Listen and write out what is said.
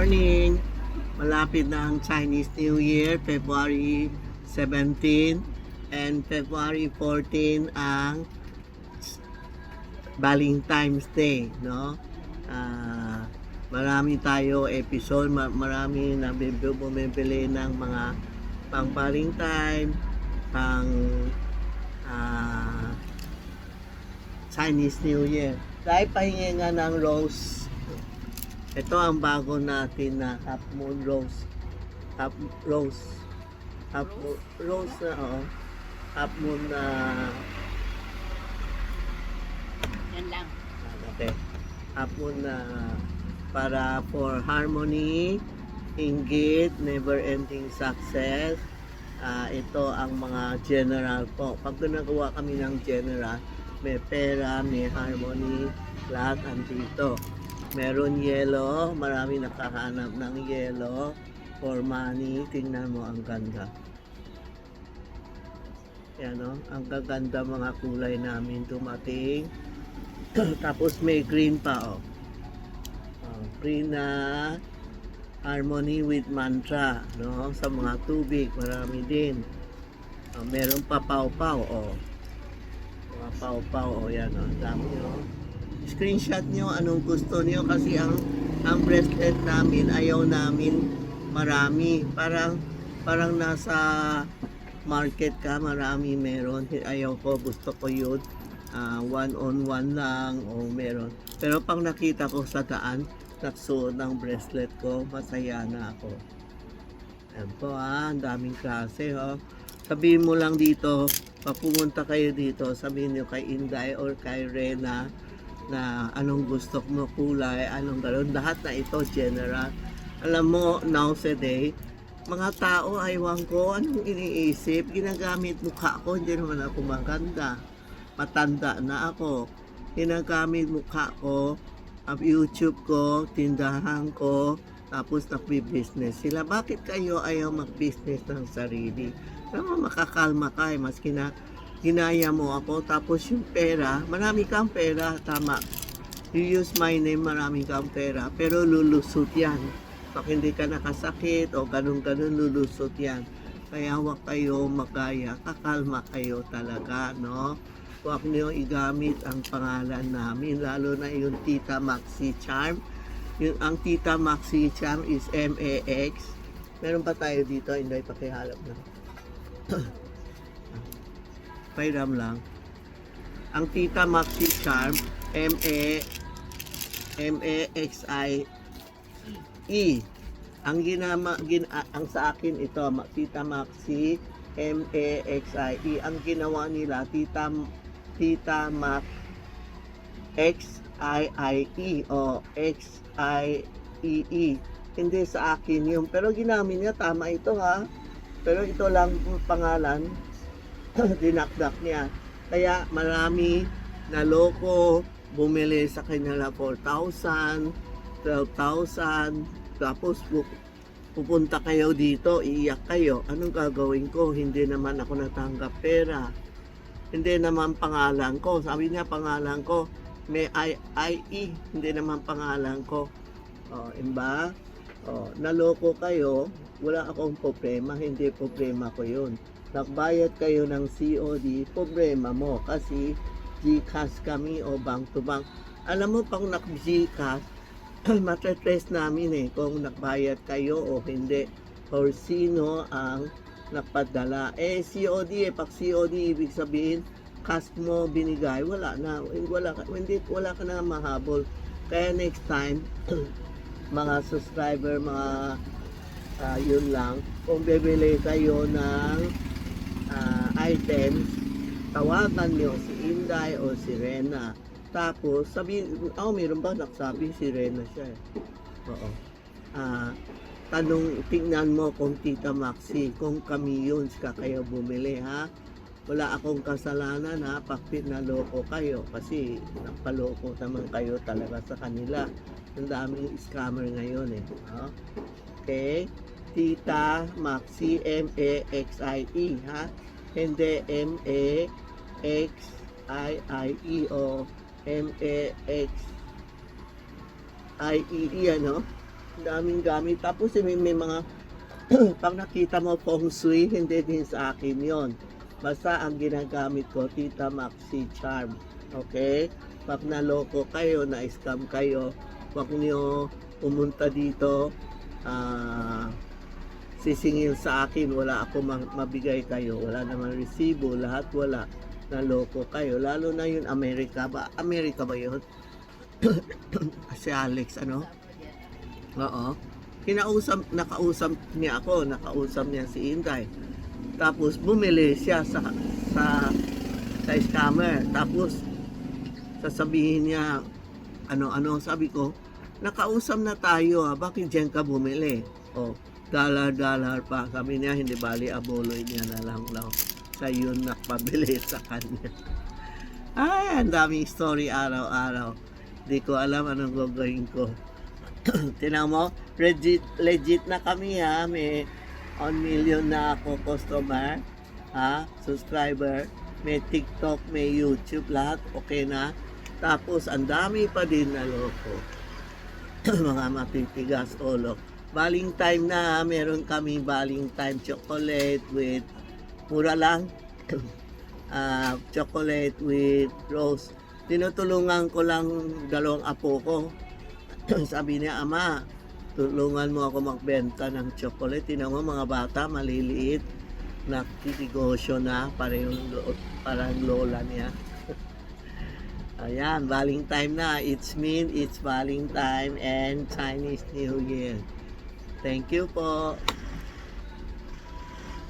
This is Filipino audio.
morning! Malapit na ang Chinese New Year, February 17 and February 14 ang Valentine's Day, no? Marami tayo episode, marami na bumibili ng mga pang Valentine, pang Chinese New Year. Dahil pahingi nga ng rose. Ito ang bago natin na half moon rose. Half rose. Half moon rose na half moon na Yan lang. okay. Half moon na para for harmony, inggit, never ending success. Ito ang mga general po. Pag ginagawa kami ng general, may pera, may harmony, lahat andito. Meron yellow, marami nakahanap ng yellow for money. Tingnan mo, ang ganda. Yan o, ang gaganda mga kulay namin dumating. Tapos may green pa o. Green na harmony with mantra, no? Sa mga tubig, marami din. Meron pa pau-pau o. Mga pau-pau o, yan o, dami o. Screenshot nyo anong gusto nyo kasi ang bracelet namin ayaw namin marami, parang nasa market ka, marami meron. Ayaw ko, gusto ko yun one on one lang o meron, pero pang nakita ko sa daan nagsuot ng bracelet ko, masaya na ako. Ayan po ang daming klase sabihin mo lang dito, papumunta kayo dito, sabihin nyo kay Inday or kay Rena na anong gusto mo kulay, anong gano'n. Lahat na ito general. Alam mo, nowadays, mga tao, aywan ko, anong iniisip, ginagamit mukha ko, hindi naman ako maganda. Matanda na ako. Ginagamit mukha ko, YouTube ko, tindahan ko, tapos nagbi-business sila. Bakit kayo ayaw mag-business ng sarili? Alam mo, makakalma ka mas ginaya mo ako, tapos yung pera, marami kang pera, tama. You use my name, marami kang pera, pero lulusot yan. Pag hindi ka nakasakit o ganun-ganun, lulusot yan. Kaya huwag kayo magaya, kakalma kayo talaga, no? Huwag niyo igamit ang pangalan namin, lalo na yung Tita Maxi Charm. Ang Tita Maxi Charm is MAX. Meron pa tayo dito, hindi pakihalap na. Pairam lang. Ang Tita Maxi Charm, M-A-X-I-E. Ang sa akin ito, Tita Maxi, M-A-X-I-E. Ang ginawa nila, Tita Max X-I-I-E o X-I-E-E. Hindi sa akin yun. Pero ginamit niya, tama ito ha. Pero ito lang pangalan. Dinakdak niya. Kaya marami na loko bumili sa kanya 4,000, 12,000, tapos pupunta kayo dito, iiyak kayo. Anong gagawin ko? Hindi naman ako natanggap pera. Hindi naman pangalan ko. Sabi niya pangalan ko, may I-I-E. Hindi naman pangalan ko. Imba? Naloko kayo, wala akong problema. Hindi problema ko yun. Nagbayad kayo ng COD, problema mo kasi GCash kami o bank to bank. Alam mo, pang nag-GCash, matatrace namin kung nagbayad kayo o hindi, or sino ang nagpadala. COD pag COD, ibig sabihin, cash mo binigay, wala ka na mahabol. Kaya next time, mga subscriber, mga yun lang, kung bibili kayo ng items, tawagan nyo si Inday o si Rena. Tapos, meron ba nagsabi si Rena siya Oo. Tingnan mo kung Tita Maxi, kung kami yun, kayo bumili ha. Wala akong kasalanan ha, pakit na loko kayo kasi napaloko naman kayo talaga sa kanila. Ang daming scammer ngayon Okay? Tita Maxi, M-A-X-I-E ha, hindi M-A-X-I-I-E o M-A-X-I-E-E Daming gamit. Tapos may mga pag nakita mo feng shui, hindi din sa akin yon. Basta ang ginagamit ko, Tita Maxi Charm. Okay? Pag naloko kayo, na-scam kayo, huwag niyo pumunta dito, sisingil sa akin, wala ako mabigay kayo, wala naman resibo, lahat wala, naloko kayo, lalo na yun Amerika ba yun? Si Alex, ano? Oo. Nakausap niya si Inday. Tapos bumili siya sa scammer. Tapos sasabihin niya, ano, sabi ko, nakausap na tayo, bakit dyan ka bumili? O, dollar pa. Sabi niya, hindi bali, aboloy niya na lang daw. Sa yun nakpabili sa kanya. Ay, ang daming story araw-araw. Di ko alam anong gagawin ko. Tinan mo, legit na kami ha. May 1 million na ako customer, subscriber. May TikTok, may YouTube, lahat okay na. Tapos, ang dami pa din na loko. Mga matitigas ulo. Baling time na, meron kami baling time chocolate with, mura lang, chocolate with rose. Tinutulungan ko lang 2 apo ko. Sabi niya, Ama, tulungan mo ako magbenta ng chocolate. Tinan mo mga bata, maliliit, nakitigosyo na, parang lola niya. Ayan, baling time na. It's baling time and Chinese New Year. Thank you po.